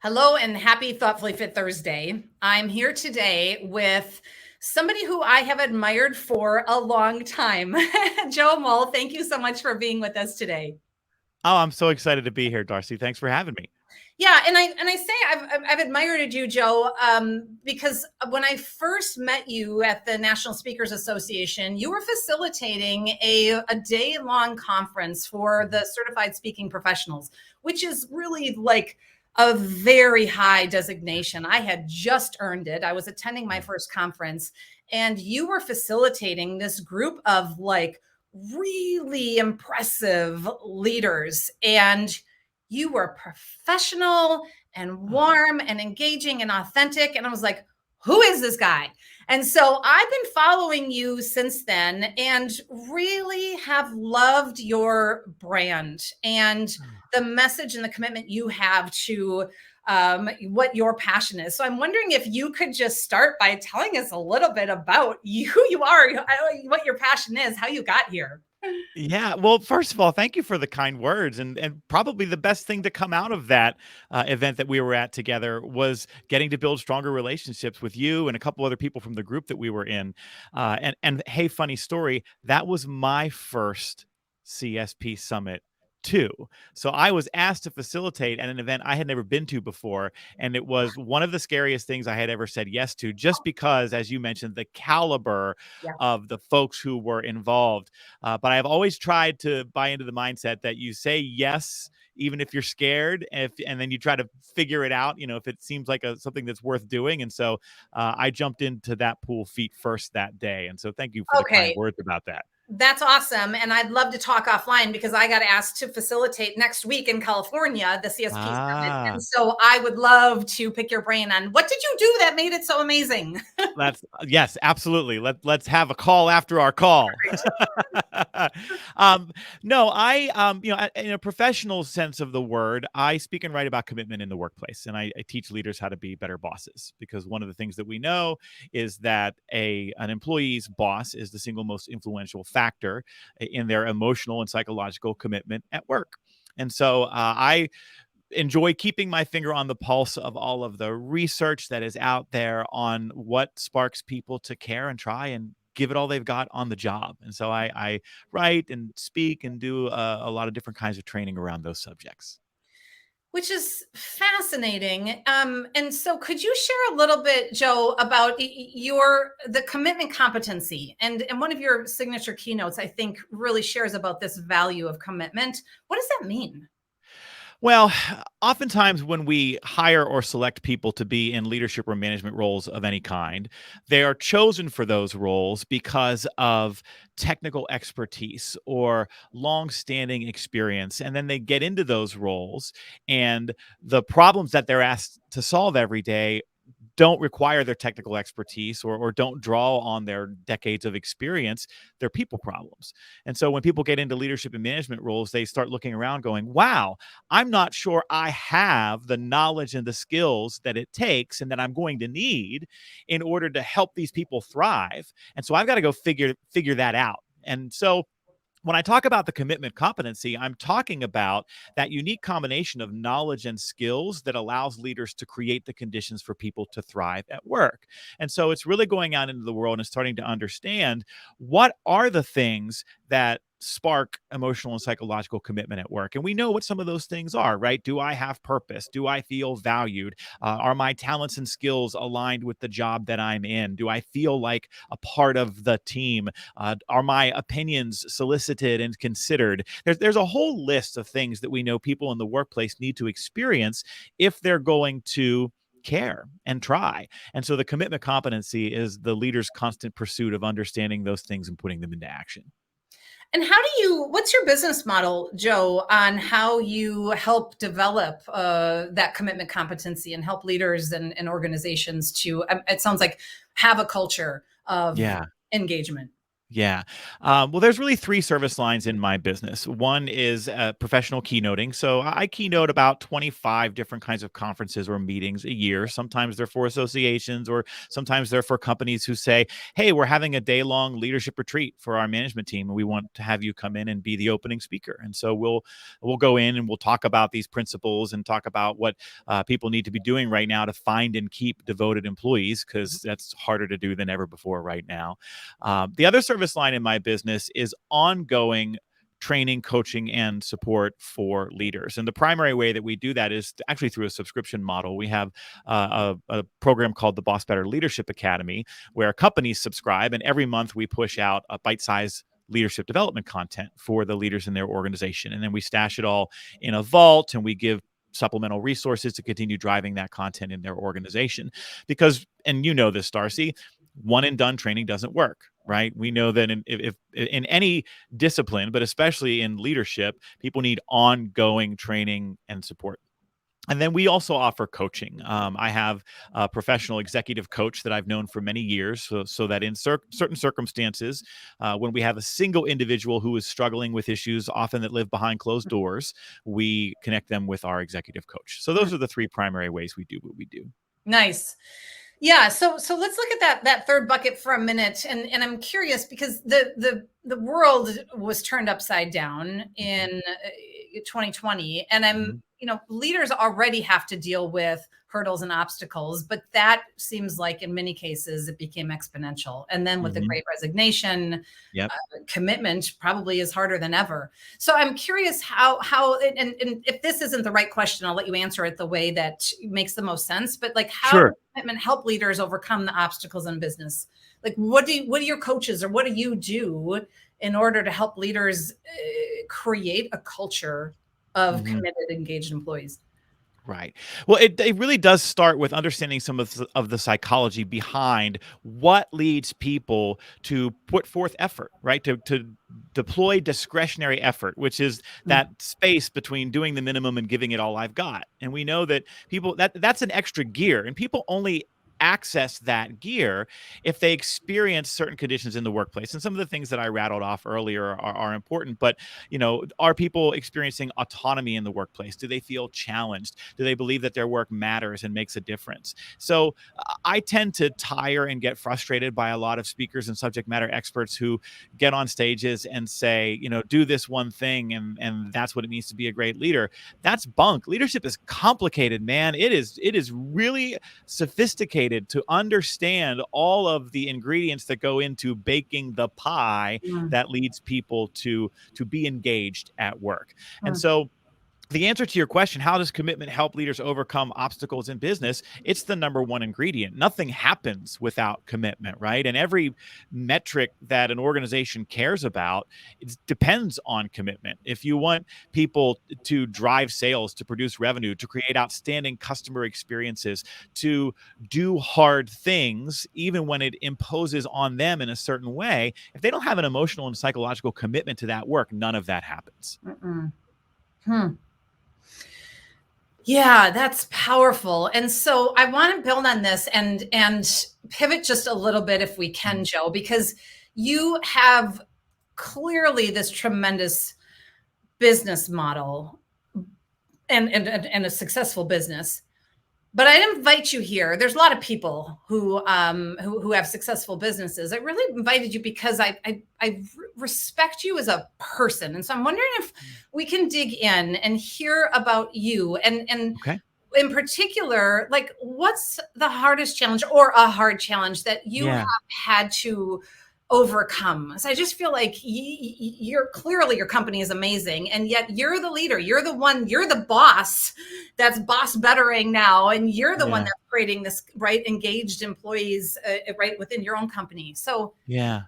Hello and happy Thoughtfully Fit Thursday. I'm here today with somebody who I have admired for a long time. Joe Mull, thank you so much for being with us today. Oh, I'm so excited to be here, Darcy. Thanks for having me. Yeah, and I say I've admired you, Joe, because when I first met you at the National Speakers Association, you were facilitating a day long conference for the certified speaking professionals, which is really like a very high designation. I had just earned it. I was attending my first conference, and you were facilitating this group of like really impressive leaders, and you were professional and Oh, warm and engaging and authentic. And I was like, who is this guy? And so I've been following you since then and really have loved your brand and the message and the commitment you have to what your passion is. So I'm wondering if you could just start by telling us a little bit about you, who you are, what your passion is, how you got here. yeah. Well, first of all, thank you for the kind words, and probably the best thing to come out of that event that we were at together was getting to build stronger relationships with you and a couple other people from the group that we were in. And hey, funny story, that was my first CSP summit too. So I was asked to facilitate at an event I had never been to before, and it was one of the scariest things I had ever said yes to, just because, as you mentioned, the caliber Yeah. of the folks who were involved. But I've always tried to buy into the mindset that you say yes, even if you're scared, and then you try to figure it out, if it seems like something that's worth doing. And so I jumped into that pool feet first that day. And so thank you for the kind Okay. words about that. That's awesome. And I'd love to talk offline because I got asked to facilitate next week in California, the CSP Summit. And Ah, so I would love to pick your brain on what did you do that made it so amazing? that's yes, absolutely. Let's have a call after our call. um, no, in a professional sense of the word, I speak and write about commitment in the workplace, and I teach leaders how to be better bosses. Because one of the things that we know is that an employee's boss is the single most influential factor in their emotional and psychological commitment at work. And so I enjoy keeping my finger on the pulse of all of the research that is out there on what sparks people to care and try and give it all they've got on the job. And so I write and speak and do a lot of different kinds of training around those subjects. Which is fascinating. And so could you share a little bit, Joe, about the commitment competency? And one of your signature keynotes, I think, really shares about this value of commitment. What does that mean? Well, oftentimes when we hire or select people to be in leadership or management roles of any kind, they are chosen for those roles because of technical expertise or long-standing experience. And then they get into those roles, and the problems that they're asked to solve every day don't require their technical expertise or don't draw on their decades of experience. They're people problems. And so when people get into leadership and management roles, they start looking around going, wow, I'm not sure I have the knowledge and the skills that it takes and that I'm going to need in order to help these people thrive. And so I've got to go figure that out. And so when I talk about the commitment competency, I'm talking about that unique combination of knowledge and skills that allows leaders to create the conditions for people to thrive at work. And so it's really going out into the world and starting to understand what are the things that spark emotional and psychological commitment at work. And we know what some of those things are, right? Do I have purpose? Do I feel valued? Are my talents and skills aligned with the job that I'm in? Do I feel like a part of the team? Are my opinions solicited and considered? There's a whole list of things that we know people in the workplace need to experience if they're going to care and try. And so the commitment competency is the leader's constant pursuit of understanding those things and putting them into action. And what's your business model, Joe, on how you help develop that commitment competency and help leaders and organizations to, it sounds like, have a culture of Yeah. engagement? Yeah. Well, there's really three service lines in my business. One is professional keynoting. So I keynote about 25 different kinds of conferences or meetings a year. Sometimes they're for associations, or sometimes they're for companies who say, hey, we're having a day-long leadership retreat for our management team, and we want to have you come in and be the opening speaker. And so we'll go in and we'll talk about these principles and talk about what people need to be doing right now to find and keep devoted employees, because that's harder to do than ever before right now. The other service line in my business is ongoing training, coaching, and support for leaders. And the primary way that we do that is actually through a subscription model. We have a program called the Boss Better Leadership Academy, where companies subscribe, and every month we push out a bite-sized leadership development content for the leaders in their organization. And then we stash it all in a vault, and we give supplemental resources to continue driving that content in their organization. Because, and you know this, Darcy, one and done training doesn't work, right? We know that if in any discipline, but especially in leadership, people need ongoing training and support. And then we also offer coaching. I have a professional executive coach that I've known for many years, so that in certain circumstances, when we have a single individual who is struggling with issues, often that live behind closed doors, we connect them with our executive coach. So those are the three primary ways we do what we do. Nice. Yeah, so let's look at that third bucket for a minute, and I'm curious because the world was turned upside down in 2020, and Mhm. leaders already have to deal with hurdles and obstacles, but that seems like in many cases it became exponential, and then with the Mhm. Great Resignation, Yep. commitment probably is harder than ever. So I'm curious how and if this isn't the right question, I'll let you answer it the way that makes the most sense. But like, how does Sure. commitment help leaders overcome the obstacles in business? Like, what do your coaches, or what do you do in order to help leaders create a culture of Mhm. committed, engaged employees? Right. Well, it really does start with understanding some of the psychology behind what leads people to put forth effort, right? To deploy discretionary effort, which is Mm, that space between doing the minimum and giving it all I've got. And we know that people that's an extra gear, and people only access that gear if they experience certain conditions in the workplace. And some of the things that I rattled off earlier are important, but are people experiencing autonomy in the workplace? Do they feel challenged? Do they believe that their work matters and makes a difference? So I tend to tire and get frustrated by a lot of speakers and subject matter experts who get on stages and say, do this one thing, and that's what it means to be a great leader. That's bunk. Leadership is complicated, man. It is really sophisticated to understand all of the ingredients that go into baking the pie mm, that leads people to be engaged at work. And mm, so the answer to your question, how does commitment help leaders overcome obstacles in business? It's the number one ingredient. Nothing happens without commitment, right? And every metric that an organization cares about, it depends on commitment. If you want people to drive sales, to produce revenue, to create outstanding customer experiences, to do hard things, even when it imposes on them in a certain way, if they don't have an emotional and psychological commitment to that work, none of that happens. mm, hmm. Yeah, that's powerful. And so I want to build on this and pivot just a little bit if we can, Joe, because you have clearly this tremendous business model and a successful business. But I invite you here. There's a lot of people who have successful businesses. I really invited you because I respect you as a person, and so I'm wondering if we can dig in and hear about you and Okay. in particular, like, what's the hardest challenge or a hard challenge that you have Yeah. had to overcome? So I just feel like you're clearly, your company is amazing, and yet you're the leader, you're the one, you're the boss that's boss bettering now, and you're the one Yeah. that's creating this right engaged employees right within your own company. So Yeah.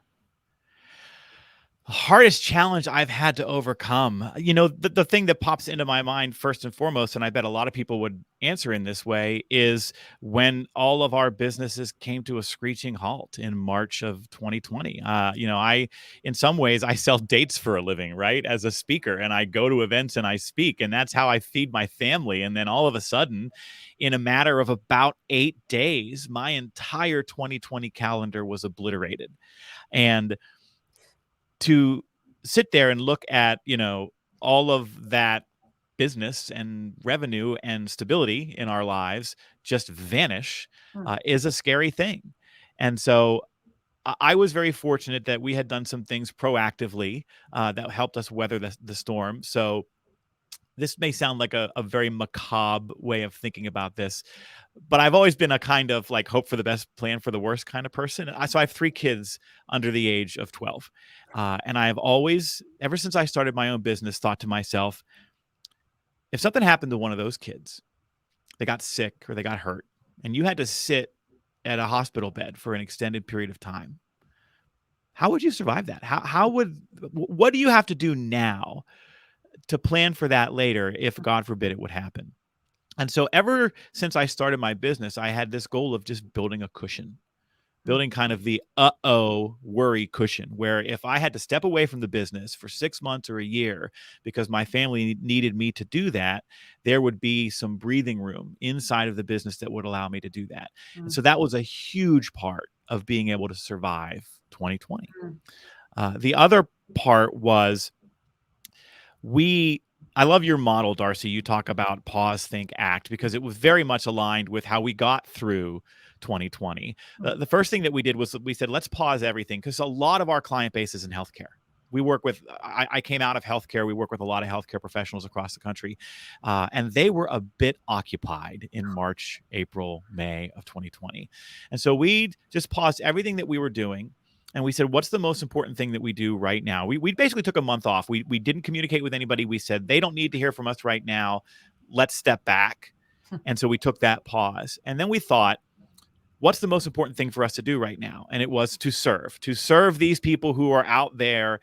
Hardest challenge I've had to overcome. The thing that pops into my mind first and foremost, and I bet a lot of people would answer in this way, is when all of our businesses came to a screeching halt in March of 2020. In some ways, I sell dates for a living, right? As a speaker, and I go to events and I speak, and that's how I feed my family. And then all of a sudden, in a matter of about 8 days, my entire 2020 calendar was obliterated. And to sit there and look at, all of that business and revenue and stability in our lives just vanish is a scary thing. And so I was very fortunate that we had done some things proactively that helped us weather the storm. So this may sound like a very macabre way of thinking about this, but I've always been a kind of like hope for the best, plan for the worst kind of person. So I have 3 kids under the age of 12. And I have always, ever since I started my own business, thought to myself, if something happened to one of those kids, they got sick or they got hurt, and you had to sit at a hospital bed for an extended period of time, how would you survive that? What do you have to do now to plan for that later if, God forbid, it would happen? And so ever since I started my business, I had this goal of just building a cushion, building kind of the worry cushion, where if I had to step away from the business for 6 months or a year because my family needed me to do that, there would be some breathing room inside of the business that would allow me to do that. And so that was a huge part of being able to survive 2020. The other part was I love your model, Darcy. You talk about pause, think, act, because it was very much aligned with how we got through 2020. The first thing that we did was we said, let's pause everything, because a lot of our client base is in healthcare. I came out of healthcare. We work with a lot of healthcare professionals across the country. And they were a bit occupied in March, April, May of 2020. And so we just paused everything that we were doing. And we said, what's the most important thing that we do right now? We basically took a month off. We didn't communicate with anybody. We said, they don't need to hear from us right now. Let's step back. And so we took that pause. And then we thought, what's the most important thing for us to do right now? And it was to serve these people who are out there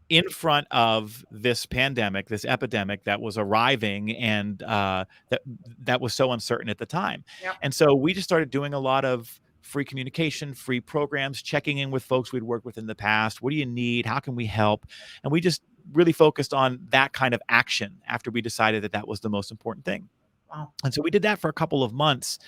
in front of this pandemic, this epidemic that was arriving, and that was so uncertain at the time. Yep. And so we just started doing a lot of free communication, free programs, checking in with folks we'd worked with in the past. What do you need? How can we help? And we just really focused on that kind of action after we decided that that was the most important thing. Wow. And so we did that for a couple of months.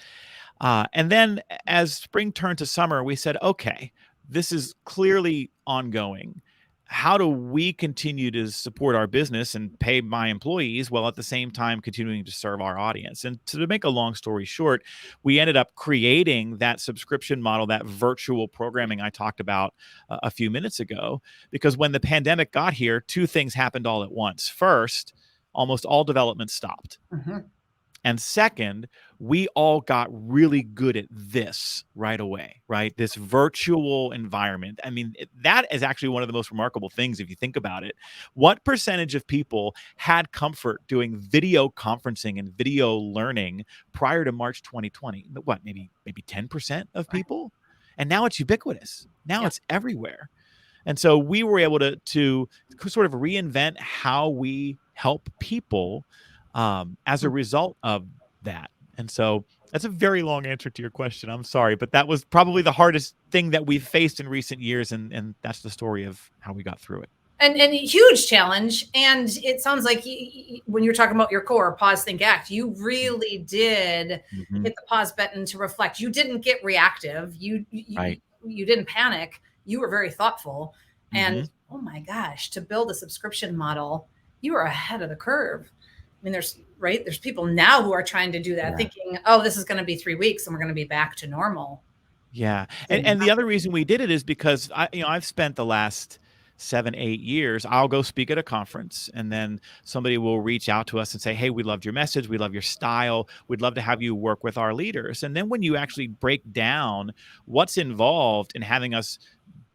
And then as spring turned to summer, we said, okay, this is clearly ongoing. How do we continue to support our business and pay my employees while at the same time continuing to serve our audience? And to make a long story short, we ended up creating that subscription model, that virtual programming I talked about a few minutes ago, because when the pandemic got here, 2 things happened all at once. First, almost all development stopped. And second, we all got really good at this right away, right? This virtual environment. I mean, that is actually one of the most remarkable things if you think about it. What percentage of people had comfort doing video conferencing and video learning prior to March 2020? What, maybe 10% of people? And now it's ubiquitous. Now it's everywhere. And so we were able to sort of reinvent how we help people as a result of that. And so that's a very long answer to your question. I'm sorry, but that was probably the hardest thing that we've faced in recent years. And that's the story of how we got through it. And a huge challenge. And it sounds like when you're talking about your core, pause, think, act, you really did hit the pause button to reflect. You didn't get reactive. You didn't panic. You were very thoughtful. And oh my gosh, to build a subscription model, you were ahead of the curve. I mean, there's people now who are trying to do that, thinking, oh, this is going to be 3 weeks and we're going to be back to normal. Yeah. And the other reason we did it is because I've spent the last 7-8 years, I'll go speak at a conference, and then somebody will reach out to us and say, hey, we loved your message. We love your style. We'd love to have you work with our leaders. And then when you actually break down what's involved in having us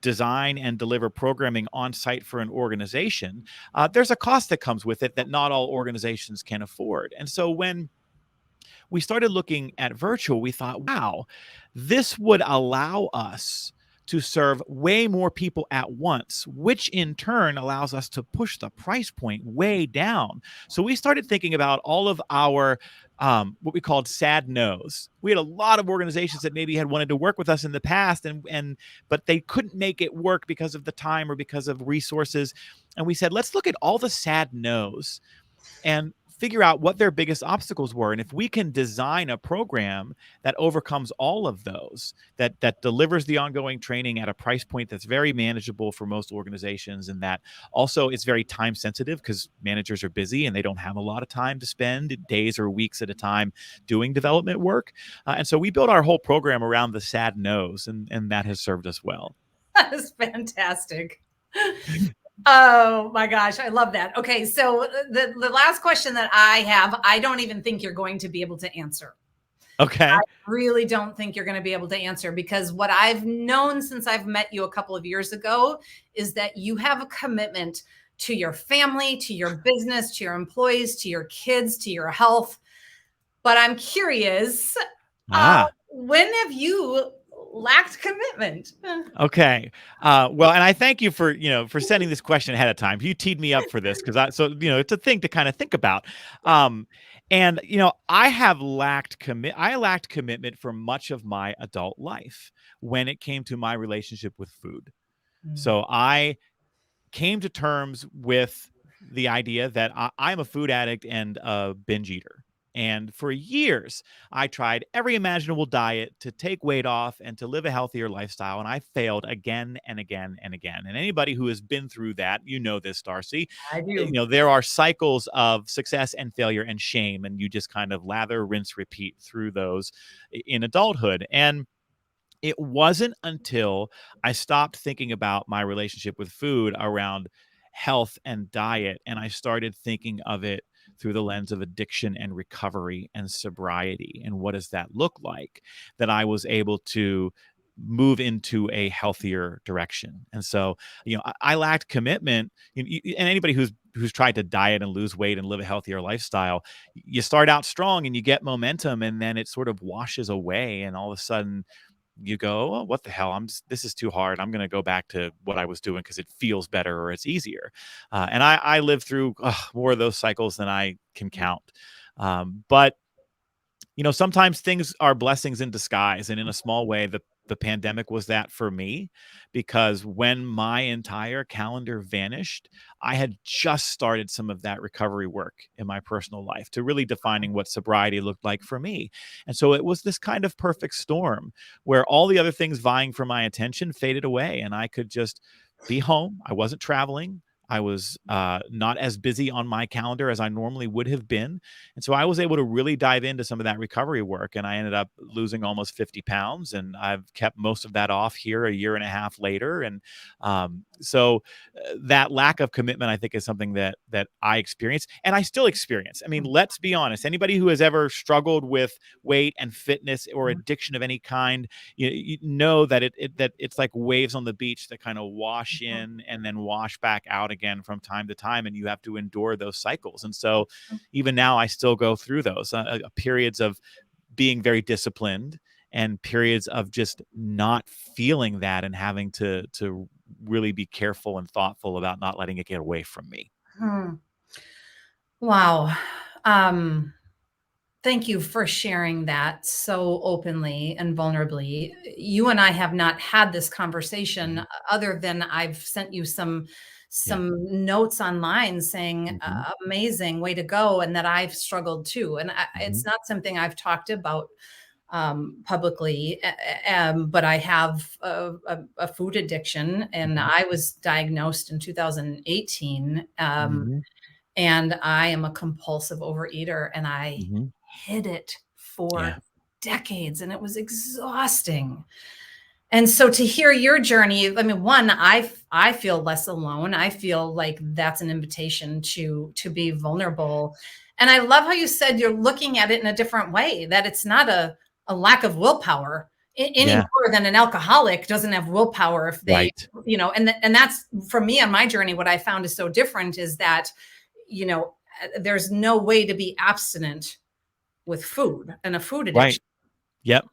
design and deliver programming on site for an organization, there's a cost that comes with it that not all organizations can afford. And so when we started looking at virtual, we thought, wow, this would allow us to serve way more people at once, which in turn allows us to push the price point way down. So we started thinking about all of our what we called sad no's. We had a lot of organizations that maybe had wanted to work with us in the past, but they couldn't make it work because of the time or because of resources. And we said, let's look at all the sad no's and figure out what their biggest obstacles were. And if we can design a program that overcomes all of those, that delivers the ongoing training at a price point that's very manageable for most organizations, and that also is very time sensitive because managers are busy and they don't have a lot of time to spend days or weeks at a time doing development work. And so we built our whole program around the sad no's, and that has served us well. That is fantastic. Oh my gosh, I love that. Okay, so the last question that I have, I don't even think you're going to be able to answer. Okay. Really don't think you're going to be able to answer, because what I've known since I've met you a couple of years ago is that you have a commitment to your family, to your business, to your employees, to your kids, to your health. But I'm curious, Ah. when have you lacked commitment? Okay. Well, and I thank you for, for sending this question ahead of time. You teed me up for this because it's a thing to kind of think about. And I lacked commitment for much of my adult life when it came to my relationship with food. Mm, So I came to terms with the idea that I'm a food addict and a binge eater. And for years, I tried every imaginable diet to take weight off and to live a healthier lifestyle. And I failed again and again and again. And anybody who has been through that, you know this, Darcy. I do. There are cycles of success and failure and shame. And you just kind of lather, rinse, repeat through those in adulthood. And it wasn't until I stopped thinking about my relationship with food around health and diet, and I started thinking of it through the lens of addiction and recovery and sobriety and what does that look like, that I was able to move into a healthier direction. And so, I lacked commitment. And anybody who's tried to diet and lose weight and live a healthier lifestyle, you start out strong and you get momentum, and then it sort of washes away, and all of a sudden you go, oh, what the hell? This is too hard. I'm going to go back to what I was doing because it feels better or it's easier. And I lived through more of those cycles than I can count. But sometimes things are blessings in disguise. And in a small way, the pandemic was that for me, because when my entire calendar vanished, I had just started some of that recovery work in my personal life to really defining what sobriety looked like for me. And so it was this kind of perfect storm where all the other things vying for my attention faded away, and I could just be home. I wasn't traveling. I was not as busy on my calendar as I normally would have been. And so I was able to really dive into some of that recovery work. And I ended up losing almost 50 pounds. And I've kept most of that off here a year and a half later. And that lack of commitment, I think, is something that I experience and I still experience. I mean, let's be honest. Anybody who has ever struggled with weight and fitness or addiction of any kind, you know that it's like waves on the beach that kind of wash in and then wash back out again from time to time, and you have to endure those cycles. And so even now I still go through those periods of being very disciplined and periods of just not feeling that and having to really be careful and thoughtful about not letting it get away from me. Hmm. Wow. Thank you for sharing that so openly and vulnerably. You and I have not had this conversation Mhm. other than I've sent you Yeah. some notes online saying Hmm. amazing way to go, and that I've struggled too. And Hmm. it's not something I've talked about publicly, but I have a food addiction, and Hmm. I was diagnosed in 2018. Hmm. And I am a compulsive overeater, and I Hmm. hid it for Yeah. decades, and it was exhausting. And so to hear your journey, I mean, one, I feel less alone. I feel like that's an invitation to be vulnerable. And I love how you said you're looking at it in a different way, that it's not a lack of willpower any Yeah. more than an alcoholic doesn't have willpower if they, Right. and that's for me on my journey. What I found is so different is that, you know, there's no way to be abstinent with food and a food Right. addiction. Yep.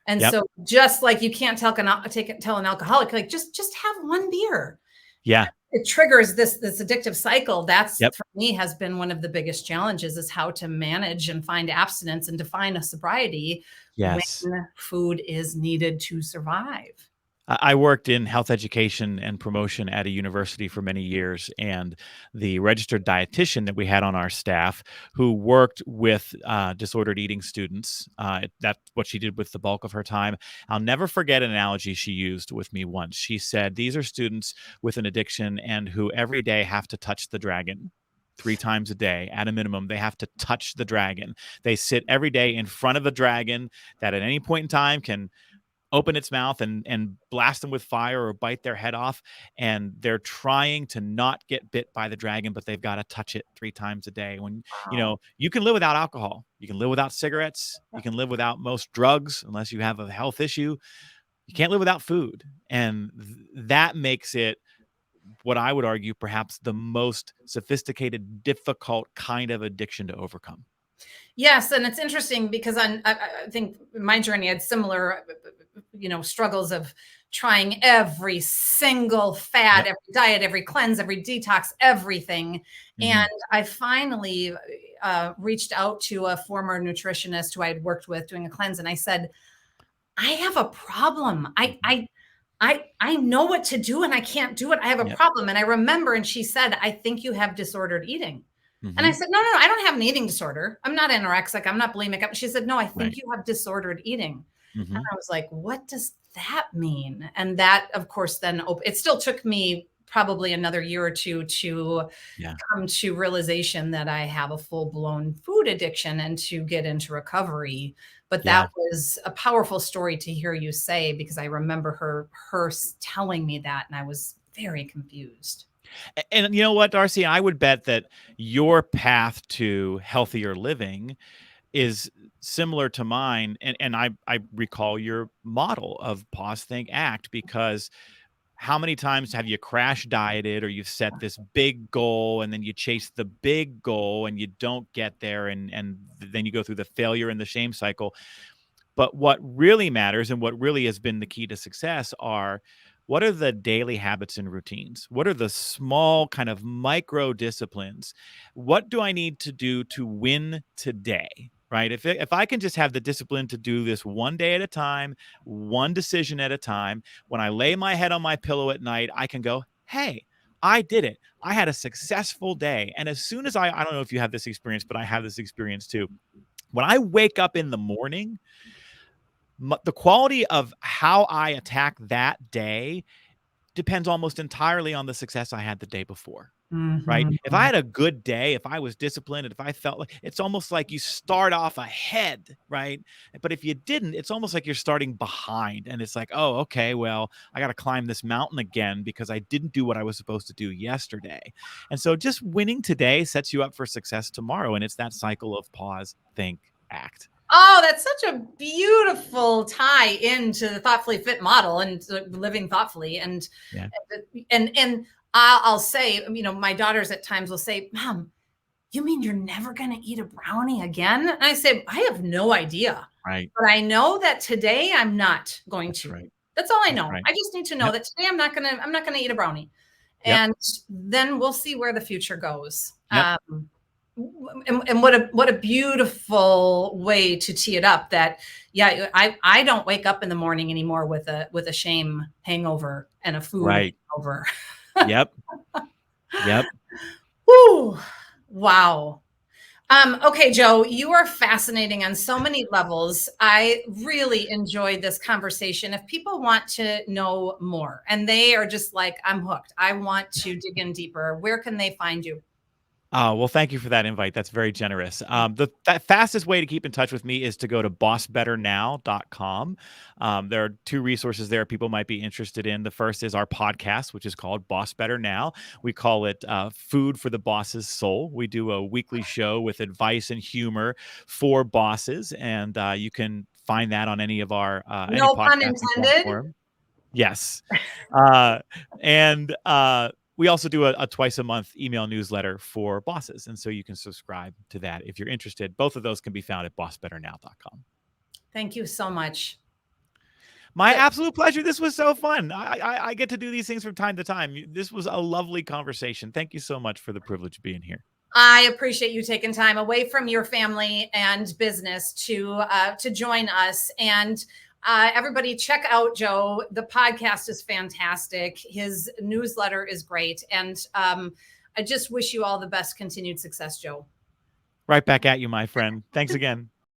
And Yep. so just like you can't tell an alcoholic, like, just have one beer. Yeah. It triggers this addictive cycle. That's Yep. for me has been one of the biggest challenges, is how to manage and find abstinence and define a sobriety when Yes. food is needed to survive. I worked in health education and promotion at a university for many years, and the registered dietitian that we had on our staff, who worked with disordered eating students, that's what she did with the bulk of her time. I'll never forget an analogy she used with me once. She said, "These are students with an addiction and who every day have to touch the dragon." 3 times a day at a minimum, they have to touch the dragon. They sit every day in front of a dragon that at any point in time can open its mouth and blast them with fire or bite their head off, and they're trying to not get bit by the dragon, but they've got to touch it 3 times a day. When Wow. you can live without alcohol, you can live without cigarettes, you can live without most drugs unless you have a health issue. You can't live without food, and that makes it, what I would argue, perhaps the most sophisticated, difficult kind of addiction to overcome. Yes, and it's interesting because I think my journey had similar, struggles of trying every single fad, Yep. every diet, every cleanse, every detox, everything. And Mhm. I finally reached out to a former nutritionist who I had worked with doing a cleanse, and I said, I have a problem. Mhm. I know what to do and I can't do it. I have a Yep. problem. And I remember, and she said, I think you have disordered eating. And I Mhm. said, no, no, no, I don't have an eating disorder. I'm not anorexic. I'm not bulimic. She said, no, I think Right. you have disordered eating. And Mhm. I was like, what does that mean? And that, of course, then it still took me probably another year or two to Yeah. come to realization that I have a full blown food addiction and to get into recovery. But that Yeah. was a powerful story to hear you say, because I remember her telling me that, and I was very confused. And you know what, Darcy? I would bet that your path to healthier living is similar to mine. And I recall your model of pause, think, act, because how many times have you crash dieted or you've set this big goal and then you chase the big goal and you don't get there, and then you go through the failure and the shame cycle. But what really matters and what really has been the key to success are, what are the daily habits and routines? What are the small kind of micro disciplines? What do I need to do to win today? Right? If I can just have the discipline to do this one day at a time, one decision at a time, when I lay my head on my pillow at night, I can go, hey, I did it. I had a successful day. And as soon as I don't know if you have this experience, but I have this experience too. When I wake up in the morning, the quality of how I attack that day depends almost entirely on the success I had the day before, right? Mhm. If I had a good day, if I was disciplined, and if I felt like, it's almost like you start off ahead, right? But if you didn't, it's almost like you're starting behind. And it's like, oh, okay, well, I got to climb this mountain again because I didn't do what I was supposed to do yesterday. And so just winning today sets you up for success tomorrow. And it's that cycle of pause, think, act. Oh, that's such a beautiful tie into the thoughtfully fit model and living thoughtfully. Yeah. And I'll say, my daughters at times will say, Mom, you mean you're never going to eat a brownie again? And I say, I have no idea. Right. But I know that today I'm not going That's to. right. That's all I That's know. right. I just need to know Yep. that today I'm not gonna eat a brownie. Yep. And then we'll see where the future goes. Yep. And what a beautiful way to tee it up, that yeah, I don't wake up in the morning anymore with a shame hangover and a food Right. hangover. Yep. Yep. Whew. Wow. Okay, Joe, you are fascinating on so many levels. I really enjoyed this conversation. If people want to know more and they are just like, I'm hooked, I want to dig in deeper, where can they find you? Oh, well, thank you for that invite. That's very generous. The fastest way to keep in touch with me is to go to bossbetternow.com. There are 2 resources there people might be interested in. The first is our podcast, which is called Boss Better Now. We call it Food for the Boss's Soul. We do a weekly show with advice and humor for bosses, and you can find that on any of our any No pun podcasting intended. platform. Yes. Uh, and we also do a twice a month email newsletter for bosses. And so you can subscribe to that if you're interested. Both of those can be found at bossbetternow.com. Thank you so much. My Good. absolute pleasure. This was so fun. I get to do these things from time to time. This was a lovely conversation. Thank you so much for the privilege of being here. I appreciate you taking time away from your family and business to join us. And Everybody check out Joe. The podcast is fantastic. His newsletter is great. And I just wish you all the best continued success, Joe. Right back at you, my friend. Thanks again.